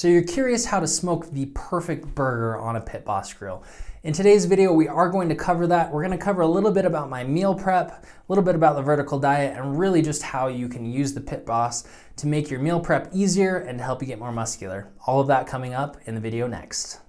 So you're curious how to smoke the perfect burger on a Pit Boss grill. In today's video, we are going to cover that. We're going to cover a little bit about my meal prep, a little bit about the vertical diet, and really just how you can use the Pit Boss to make your meal prep easier and to help you get more muscular. All of that coming up in the video next.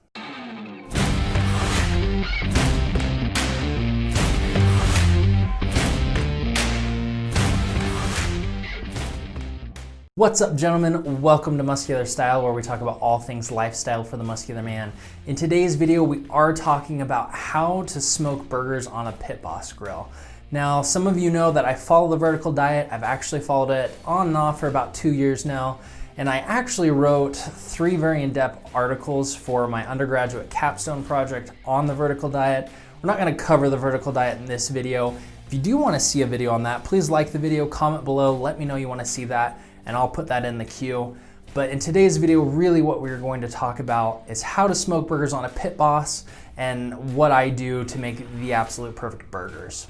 What's up, gentlemen? Welcome to Muscular Style, where we talk about all things lifestyle for the muscular man. In today's video, we are talking about how to smoke burgers on a Pit Boss grill. Now, some of you know that I follow the vertical diet. I've actually followed it on and off for about 2 years now, and I actually wrote 3 very in-depth articles for my undergraduate capstone project on the vertical diet. We're not going to cover the vertical diet in this video. If you do want to see a video on that, please like the video, comment below, let me know you want to see that, and I'll put that in the queue. But in today's video, really what we're going to talk about is how to smoke burgers on a Pit Boss and what I do to make the absolute perfect burgers.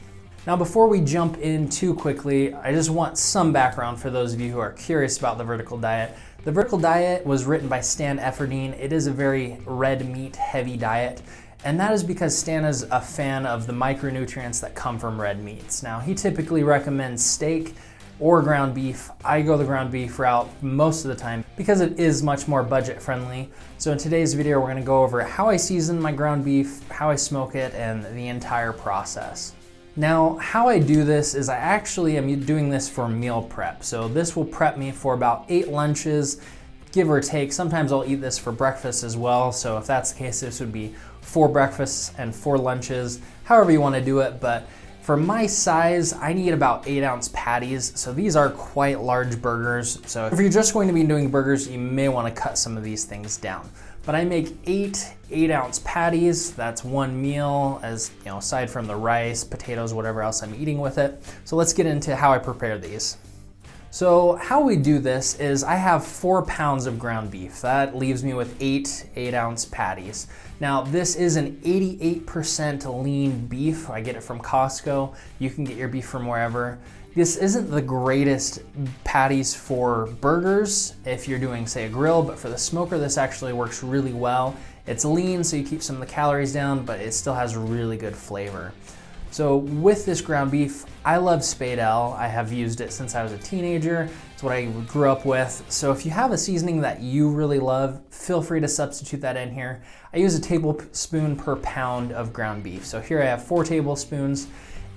Now, before we jump in too quickly, I just want some background for those of you who are curious about the vertical diet. The vertical diet was written by Stan Efferdine. It is a very red meat heavy diet, and that is because Stan is a fan of the micronutrients that come from red meats. Now, he typically recommends steak or ground beef. I go the ground beef route most of the time because it is much more budget friendly. So in today's video, we're gonna go over how I season my ground beef, how I smoke it, and the entire process. Now, how I do this is I actually am doing this for meal prep. So this will prep me for about 8 lunches, give or take. Sometimes I'll eat this for breakfast as well. So if that's the case, this would be 4 breakfasts and 4 lunches, however you wanna do it. But for my size, I need about 8-ounce patties. So these are quite large burgers. So if you're just going to be doing burgers, you may want to cut some of these things down. But I make 8-ounce patties. That's one meal, as you know, aside from the rice, potatoes, whatever else I'm eating with it. So let's get into how I prepare these. So how we do this is I have 4 pounds of ground beef. That leaves me with 8-ounce patties. Now, this is an 88% lean beef. I get it from Costco. You can get your beef from wherever. This isn't the greatest patties for burgers if you're doing, say, a grill, but for the smoker, this actually works really well. It's lean, so you keep some of the calories down, but it still has really good flavor. So with this ground beef, I love Spadel. I have used it since I was a teenager. It's what I grew up with. So if you have a seasoning that you really love, feel free to substitute that in here. I use a tablespoon per pound of ground beef. So here I have 4 tablespoons.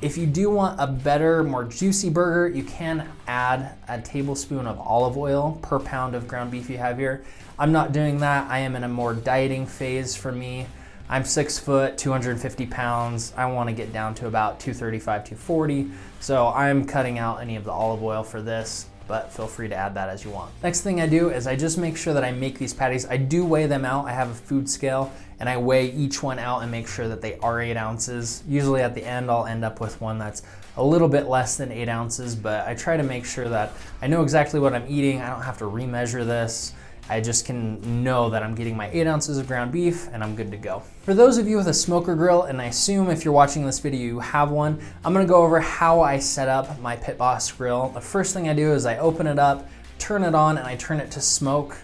If you do want a better, more juicy burger, you can add a tablespoon of olive oil per pound of ground beef you have here. I'm not doing that. I am in a more dieting phase for me. I'm 6 foot, 250 pounds. I want to get down to about 235, 240. So I'm cutting out any of the olive oil for this, but feel free to add that as you want. Next thing I do is I just make sure that I make these patties. I do weigh them out. I have a food scale and I weigh each one out and make sure that they are 8 ounces. Usually at the end, I'll end up with one that's a little bit less than 8 ounces, but I try to make sure that I know exactly what I'm eating. I don't have to remeasure this. I just can know that I'm getting my 8 ounces of ground beef and I'm good to go. For those of you with a smoker grill, and I assume if you're watching this video you have one, I'm gonna go over how I set up my Pit Boss grill. The first thing I do is I open it up, turn it on, and I turn it to smoke.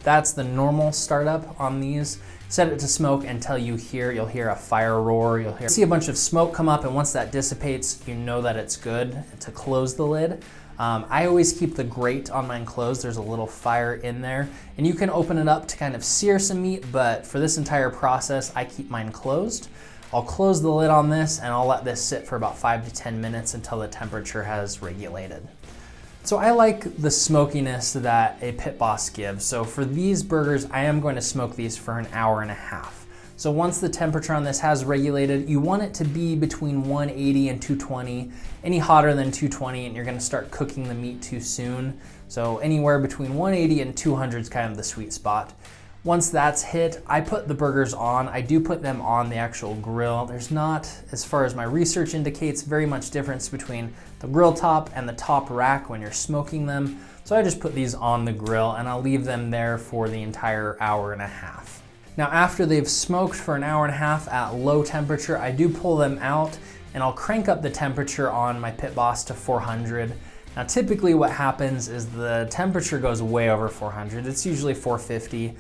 That's the normal startup on these. Set it to smoke until you'll hear a fire roar, you'll see a bunch of smoke come up, and once that dissipates, you know that it's good to close the lid. I always keep the grate on mine closed. There's a little fire in there, and you can open it up to kind of sear some meat, but for this entire process, I keep mine closed. I'll close the lid on this and I'll let this sit for about 5 to 10 minutes until the temperature has regulated. So I like the smokiness that a Pit Boss gives. So for these burgers, I am going to smoke these for an hour and a half. So once the temperature on this has regulated, you want it to be between 180 and 220. Any hotter than 220 and you're gonna start cooking the meat too soon. So anywhere between 180 and 200 is kind of the sweet spot. Once that's hit, I put the burgers on. I do put them on the actual grill. There's not, as far as my research indicates, very much difference between the grill top and the top rack when you're smoking them. So I just put these on the grill and I'll leave them there for the entire hour and a half. Now, after they've smoked for an hour and a half at low temperature, I do pull them out and I'll crank up the temperature on my Pit Boss to 400. Now typically what happens is the temperature goes way over 400. It's usually 450.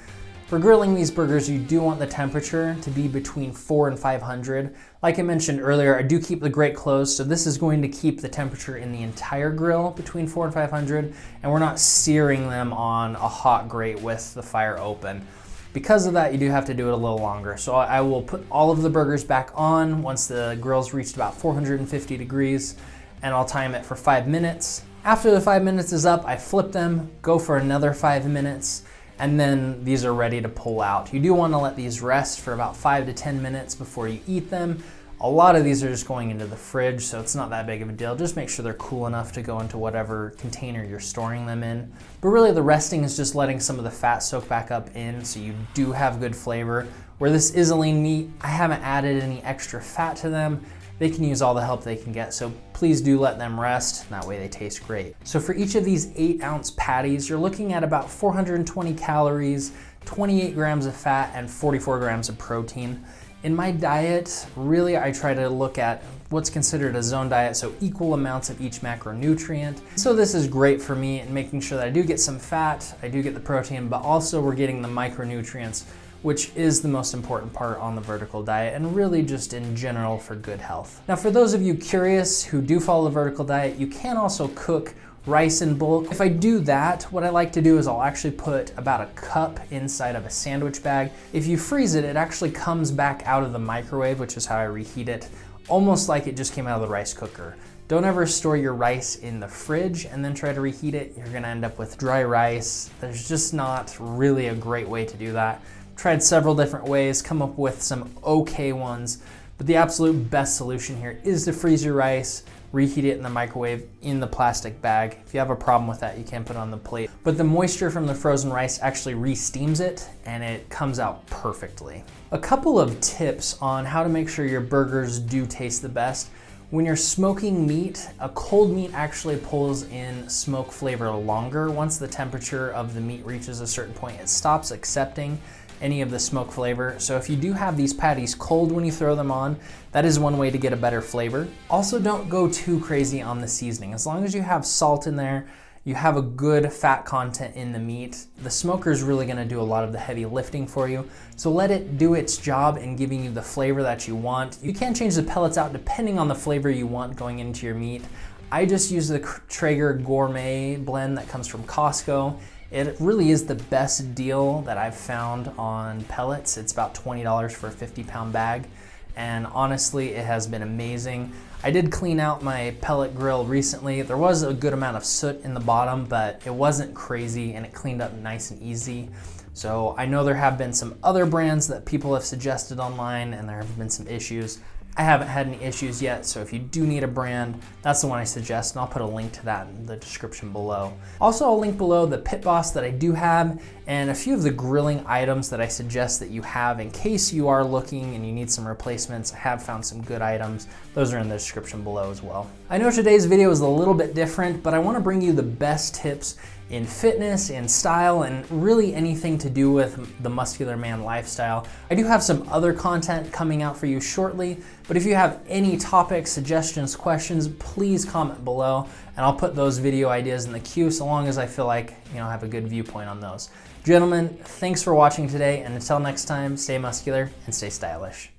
For grilling these burgers, you do want the temperature to be between 400 and 500. Like I mentioned earlier, I do keep the grate closed, so this is going to keep the temperature in the entire grill between 400 and 500, and we're not searing them on a hot grate with the fire open. Because of that, you do have to do it a little longer. So I will put all of the burgers back on once the grill's reached about 450 degrees, and I'll time it for 5 minutes. After the 5 minutes is up, I flip them, go for another 5 minutes, and then these are ready to pull out. You do want to let these rest for about 5 to 10 minutes before you eat them. A lot of these are just going into the fridge, so it's not that big of a deal. Just make sure they're cool enough to go into whatever container you're storing them in. But really the resting is just letting some of the fat soak back up in so you do have good flavor. Where this is a lean meat, I haven't added any extra fat to them. They can use all the help they can get, so please do let them rest, that way they taste great. So for each of these 8-ounce patties, you're looking at about 420 calories, 28 grams of fat, and 44 grams of protein. In my diet, really I try to look at what's considered a zone diet, so equal amounts of each macronutrient. So this is great for me in making sure that I do get some fat, I do get the protein, but also we're getting the micronutrients, which is the most important part on the vertical diet and really just in general for good health. Now for those of you curious who do follow the vertical diet, you can also cook rice in bulk. If I do that, what I like to do is I'll actually put about a cup inside of a sandwich bag. If you freeze it, it actually comes back out of the microwave, which is how I reheat it, almost like it just came out of the rice cooker. Don't ever store your rice in the fridge and then try to reheat it. You're gonna end up with dry rice. There's just not really a great way to do that. Tried several different ways, come up with some okay ones, but the absolute best solution here is to freeze your rice, reheat it in the microwave in the plastic bag. If you have a problem with that, you can put it on the plate. But the moisture from the frozen rice actually re-steams it and it comes out perfectly. A couple of tips on how to make sure your burgers do taste the best. When you're smoking meat, a cold meat actually pulls in smoke flavor longer. Once the temperature of the meat reaches a certain point, it stops accepting any of the smoke flavor. So if you do have these patties cold when you throw them on, that is one way to get a better flavor. Also, don't go too crazy on the seasoning. As long as you have salt in there, you have a good fat content in the meat, the smoker is really gonna do a lot of the heavy lifting for you. So let it do its job in giving you the flavor that you want. You can change the pellets out depending on the flavor you want going into your meat. I just use the Traeger Gourmet blend that comes from Costco. It really is the best deal that I've found on pellets. It's about $20 for a 50-pound bag. And honestly, it has been amazing. I did clean out my pellet grill recently. There was a good amount of soot in the bottom, but it wasn't crazy and it cleaned up nice and easy. So I know there have been some other brands that people have suggested online and there have been some issues. I haven't had any issues yet, so if you do need a brand, that's the one I suggest, and I'll put a link to that in the description below. Also, I'll link below the Pit Boss that I do have and a few of the grilling items that I suggest that you have in case you are looking and you need some replacements. I have found some good items. Those are in the description below as well. I know today's video is a little bit different, but I want to bring you the best tips in fitness, in style, and really anything to do with the muscular man lifestyle. I do have some other content coming out for you shortly, but if you have any topics, suggestions, questions, please comment below, and I'll put those video ideas in the queue so long as I feel like I have a good viewpoint on those. Gentlemen, thanks for watching today, and until next time, stay muscular and stay stylish.